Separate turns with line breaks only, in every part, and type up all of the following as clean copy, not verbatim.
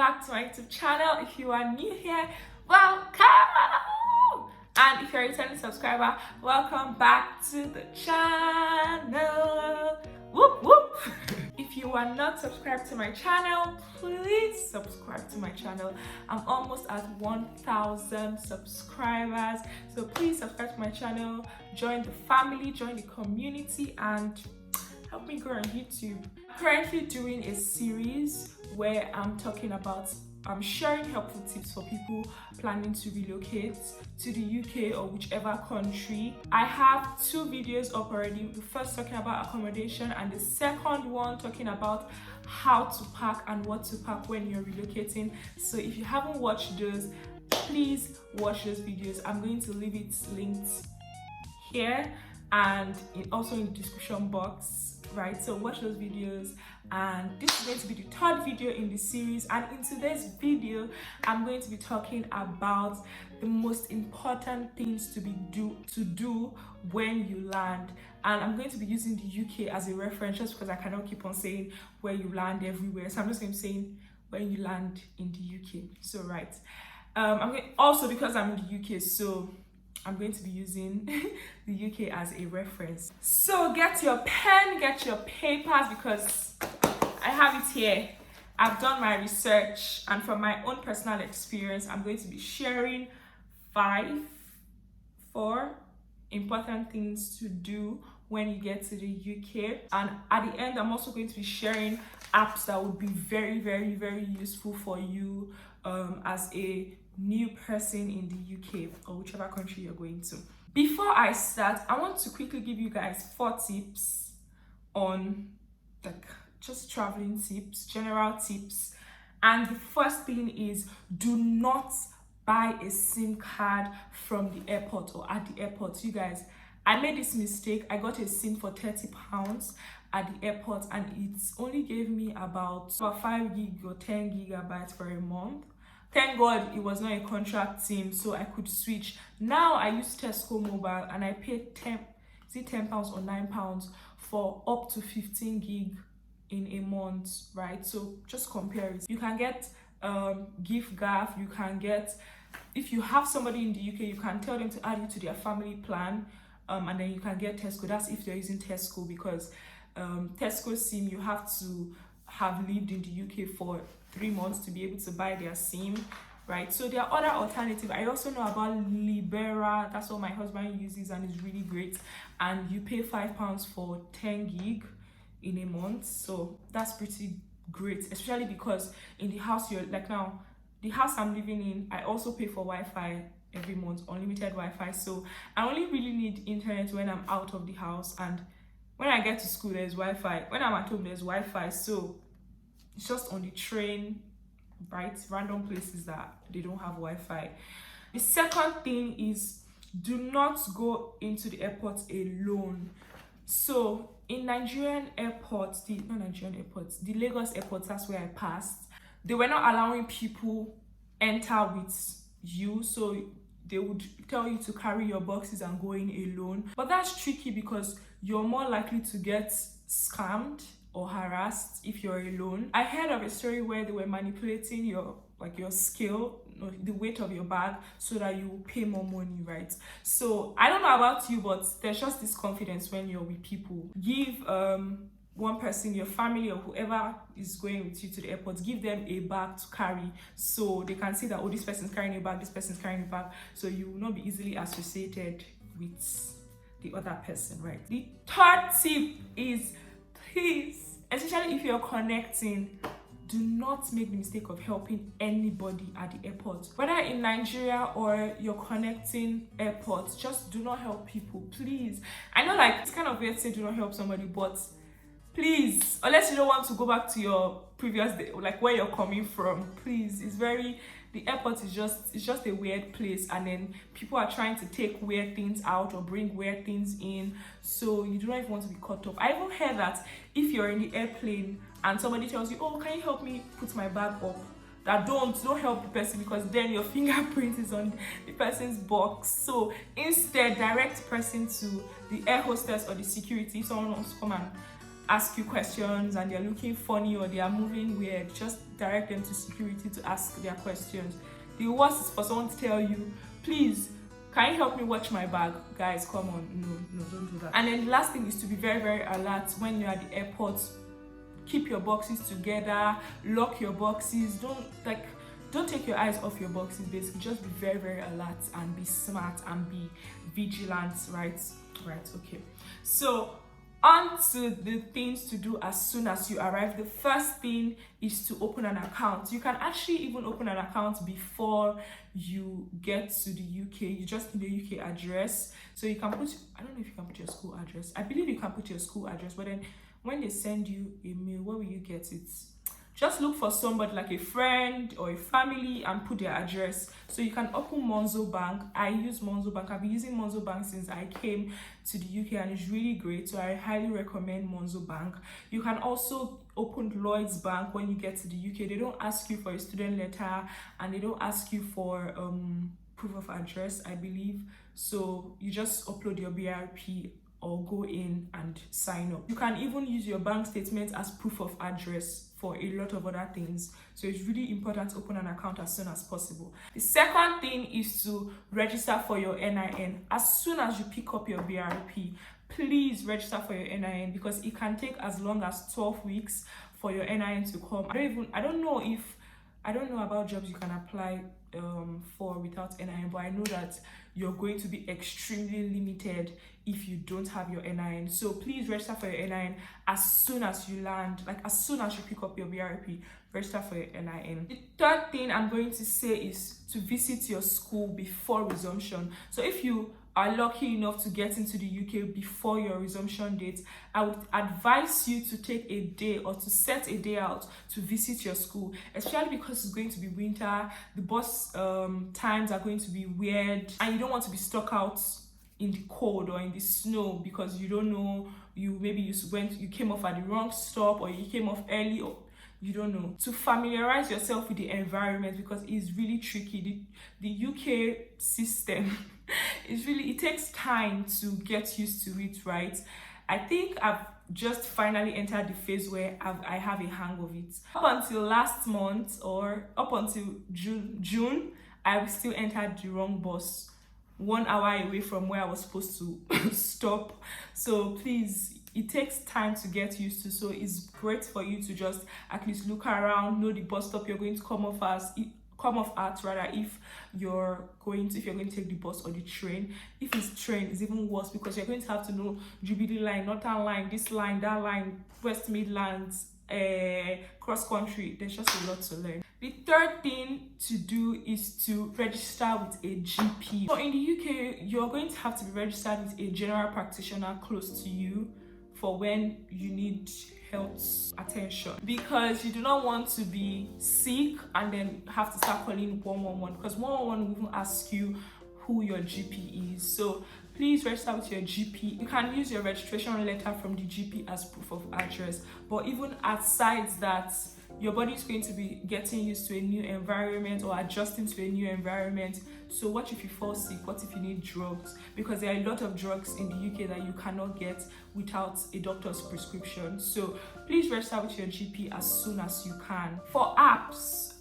back to my YouTube channel. If you are new here, welcome, and if you're a returning subscriber, welcome back to the channel. Whoop whoop. If you are not subscribed to my channel, please subscribe to my channel. I'm almost at 1,000 subscribers, so please subscribe to my channel, join the family, join the community, and help me grow on YouTube. I'm currently doing a series where I'm sharing helpful tips for people planning to relocate to the UK or whichever country. I have 2 videos up already. The first talking about accommodation, and the second one talking about how to pack and what to pack when you're relocating. So if you haven't watched those, please watch those videos. I'm going to leave it linked here and also in the description box, right? So watch those videos. And this is going to be the 3rd video in the series, and in today's video I'm going to be talking about the most important things to do when you land. And I'm going to be using the UK as a reference just because I cannot keep on saying where you land everywhere, so I'm just going to be saying when you land in the UK. So right, also because I'm in the UK, so I'm going to be using the UK as a reference. So get your pen, get your papers, because I have it here. I've done my research, and from my own personal experience, I'm going to be sharing 4 important things to do when you get to the UK. And at the end, I'm also going to be sharing apps that would be very, very, very useful for you as a new person in the UK or whichever country you're going to. Before I start, I want to quickly give you guys 4 tips on just traveling tips, general tips. And the first thing is, do not buy a SIM card from the airport or at the airport. You guys, I made this mistake. I got a SIM for £30 at the airport, and it only gave me about 5 gig or 10 gigabytes for a month. Thank God it was not a contract SIM, so I could switch. Now I use Tesco Mobile, and I paid £10 or £9 for up to 15 gig in a month, right? So just compare it. You can get gift gaff, you can get, if you have somebody in the UK, you can tell them to add you to their family plan, and then you can get Tesco. That's if they're using Tesco, because Tesco SIM, you have to have lived in the UK for 3 months to be able to buy their SIM, right? So there are other alternatives. I also know about Libera. That's what my husband uses, and it's really great, and you pay £5 for 10 gig in a month. So that's pretty great, especially because in the house you're like now, the house I'm living in, I also pay for Wi-Fi every month, unlimited Wi-Fi. So I only really need internet when I'm out of the house, and when I get to school there's Wi-Fi, when I'm at home there's Wi-Fi. So it's just on the train, right, random places that they don't have Wi-Fi. The second thing is, do not go into the airport alone. So in Nigerian airports, the Lagos airports, that's where I passed, they were not allowing people enter with you. So they would tell you to carry your boxes and go in alone. But that's tricky because you're more likely to get scammed or harassed if you're alone. I heard of a story where they were manipulating your scale, the weight of your bag, so that you will pay more money, right? So I don't know about you, but there's just this confidence when you're with people. Give one person, your family or whoever is going with you to the airport, give them a bag to carry, so they can see that, oh, this person's carrying a bag, this person's carrying a bag, so you will not be easily associated with the other person, right? The 3rd tip is, please, especially if you're connecting, do not make the mistake of helping anybody at the airport. Whether in Nigeria or you're connecting airports, just do not help people, please. I know it's kind of weird to say do not help somebody, but please, unless you don't want to go back to your previous day, where you're coming from, please. The airport is just a weird place, and then people are trying to take weird things out or bring weird things in, so you do not even want to be caught up. I even heard that if you're in the airplane and somebody tells you, oh, can you help me put my bag up, that don't help the person, because then your fingerprint is on the person's box. So instead, direct the person to the air hostess or the security if someone wants to come and ask you questions and they're looking funny or they are moving weird, just direct them to security to ask their questions. The worst is for someone to tell you, please, can you help me watch my bag? Guys, come on, no, don't do that. And then the last thing is to be very, very alert when you're at the airport. Keep your boxes together, lock your boxes, don't take your eyes off your boxes. Basically, just be very, very alert and be smart and be vigilant, right? Okay. So on to the things to do as soon as you arrive. The first thing is to open an account. You can actually even open an account before you get to the UK. You just need a UK address. So you can put, I don't know if you can put your school address. I believe you can put your school address, but then when they send you a mail, where will you get it? Just look for somebody like a friend or a family and put their address. So you can open Monzo Bank. I use Monzo Bank. I've been using Monzo Bank since I came to the UK and it's really great. So I highly recommend Monzo Bank. You can also open Lloyds Bank when you get to the UK. They don't ask you for a student letter and they don't ask you for proof of address, I believe. So you just upload your BRP or go in and sign up. You can even use your bank statement as proof of address for a lot of other things. So it's really important to open an account as soon as possible. The second thing is to register for your NIN. As soon as you pick up your BRP, please register for your NIN because it can take as long as 12 weeks for your NIN to come. I don't know about jobs you can apply for without NIN, but I know that you're going to be extremely limited if you don't have your NIN. So please register for your NIN as soon as you land, like as soon as you pick up your BRP, register for your NIN. The third thing I'm going to say is to visit your school before resumption. So if you are lucky enough to get into the UK before your resumption date, I would advise you to take a day or to set a day out to visit your school, especially because it's going to be winter. The bus times are going to be weird and you don't want to be stuck out in the cold or in the snow because you don't know, you came off at the wrong stop or you came off early, or you don't know. To familiarize yourself with the environment because it's really tricky. The UK system it takes time to get used to it, right? I think I've just finally entered the phase where I have a hang of it. Up until last month or up until June, I still entered the wrong bus 1 hour away from where I was supposed to stop. So please, it takes time to get used to. So it's great for you to just at least look around, know the bus stop you're going to come off at if you're going to take the bus or the train. If it's train, it's even worse because you're going to have to know Jubilee line, Northern line, this line, that line, West Midlands, cross country. There's just a lot to learn. The third thing to do is to register with a GP. So in the UK, you're going to have to be registered with a general practitioner close to you for when you need health attention, because you do not want to be sick and then have to start calling 111 because 111 will even ask you who your GP is. So please register with your GP. You can use your registration letter from the GP as proof of address, but even aside that, your body is going to be getting used to a new environment or adjusting to a new environment. So what if you fall sick? What if you need drugs? Because there are a lot of drugs in the UK that you cannot get without a doctor's prescription. So please register with your GP as soon as you can. For apps,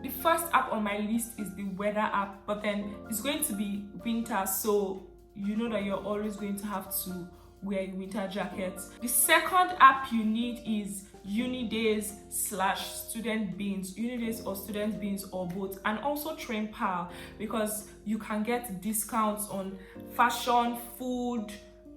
the first app on my list is the weather app, but then it's going to be winter, so you know that you're always going to have to wear a winter jacket. The second app you need is Unidays/Student Beans, Unidays or Student Beans or both, and also TrainPal because you can get discounts on fashion, food,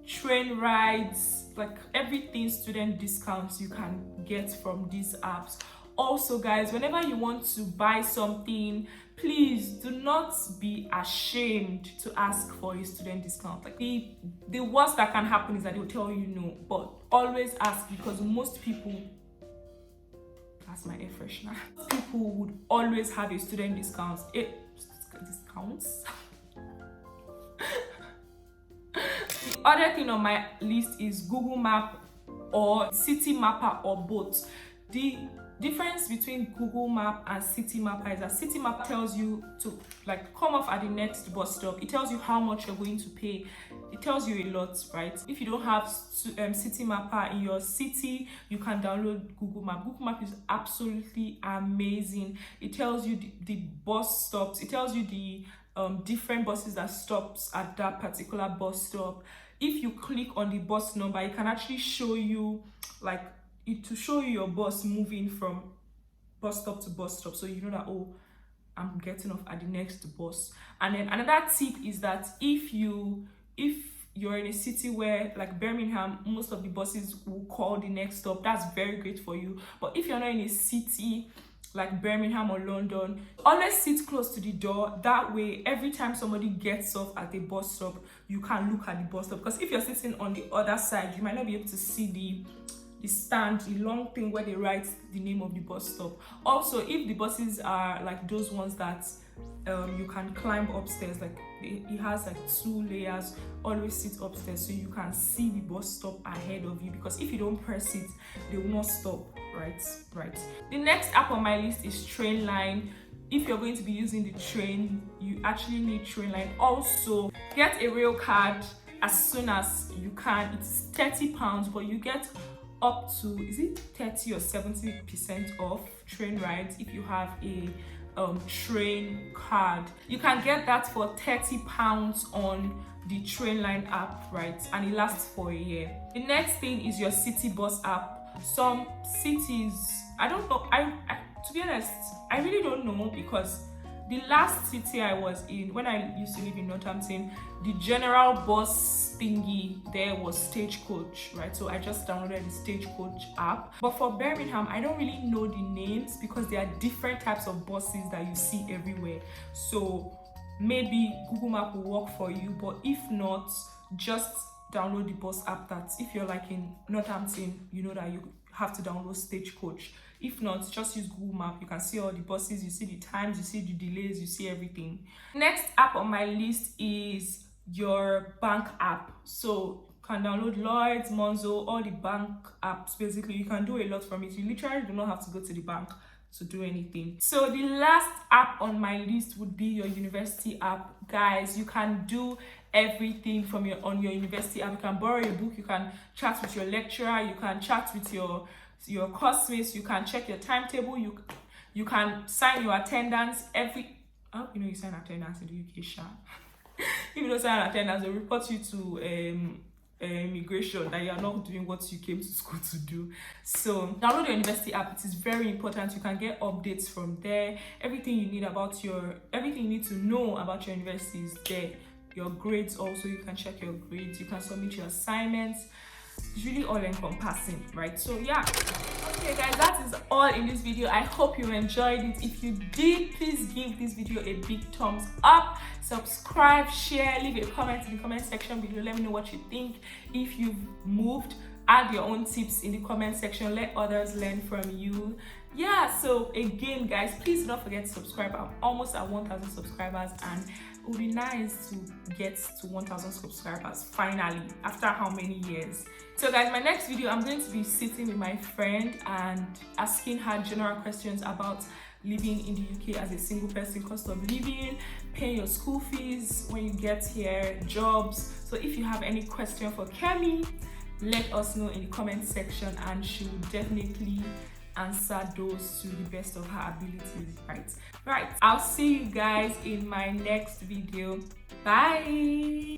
train rides, like everything student discounts you can get from these apps. Also guys, whenever you want to buy something, please do not be ashamed to ask for a student discount. Like the worst that can happen is that they'll tell you no, but always ask because most people, that's my air freshener, people would always have a student discounts. Discounts. The other thing on my list is Google Map or City Mapper or both. The difference between Google Map and City Mapper is that City Map tells you to like come off at the next bus stop. It tells you how much you're going to pay. It tells you a lot, right? If you don't have City Mapper in your city, you can download Google Map. Google Map is absolutely amazing. It tells you the bus stops. It tells you the different buses that stops at that particular bus stop. If you click on the bus number, it can actually show you like to show you your bus moving from bus stop to bus stop, so you know that, oh, I'm getting off at the next bus. And then another tip is that if you're in a city where like Birmingham, most of the buses will call the next stop, that's very great for you. But if you're not in a city like Birmingham or London, always sit close to the door. That way, every time somebody gets off at a bus stop, you can look at the bus stop. Because if you're sitting on the other side, you might not be able to see the stand, the long thing where they write the name of the bus stop. Also, if the buses are like those ones that you can climb upstairs, like it has like 2 layers, always sit upstairs so you can see the bus stop ahead of you, because if you don't press it, they will not stop. Right. The next app on my list is Trainline. If you're going to be using the train, you actually need Trainline. Also, get a rail card as soon as you can. It's £30, but you get up to, is it 30 or 70% off train rides if you have a train card. You can get that for £30 on the Trainline app, right? And it lasts for a year. The next thing is your city bus app. Some cities, I don't know, I to be honest, I really don't know, because the last city I was in, when I used to live in Northampton, the general bus thingy there was Stagecoach, right? So I just downloaded the Stagecoach app. But for Birmingham, I don't really know the names because there are different types of buses that you see everywhere. So maybe Google Map will work for you, but if not, just download the bus app. That if you're like in Northampton, you know that you have to download Stagecoach. If not, just use Google Map. You can see all the buses, you see the times, you see the delays, you see everything. Next app on my list is your bank app. So you can download Lloyds, Monzo, all the bank apps. Basically, you can do a lot from it. You literally do not have to go to the bank to do anything. So the last app on my list would be your university app. Guys, you can do everything from on your university app. You can borrow a book, you can chat with your lecturer, you can chat with your classmates, you can check your timetable, you can sign your attendance. I hope you know you sign attendance in the UK, sha. If you don't sign attendance, they'll report you to immigration that you are not doing what you came to school to do. So download your university app. It is very important. You can get updates from there. Everything you need to know about your university is there. Your grades also, you can check your grades, you can submit your assignments. It's really all encompassing, right? So yeah, okay guys, that is all in this video. I hope you enjoyed it. If you did, please give this video a big thumbs up, subscribe, share, leave a comment in the comment section below. Let me know what you think. If you've moved, add your own tips in the comment section. Let others learn from you. Yeah, so again guys, please do not forget to subscribe. I'm almost at 1,000 subscribers, and it would be nice to get to 1,000 subscribers finally, after how many years. So guys, my next video, I'm going to be sitting with my friend and asking her general questions about living in the UK as a single person, cost of living, paying your school fees when you get here, jobs. So if you have any question for Kemi, let us know in the comment section, and she will definitely answer those to the best of her abilities. Right, I'll see you guys in my next video. Bye.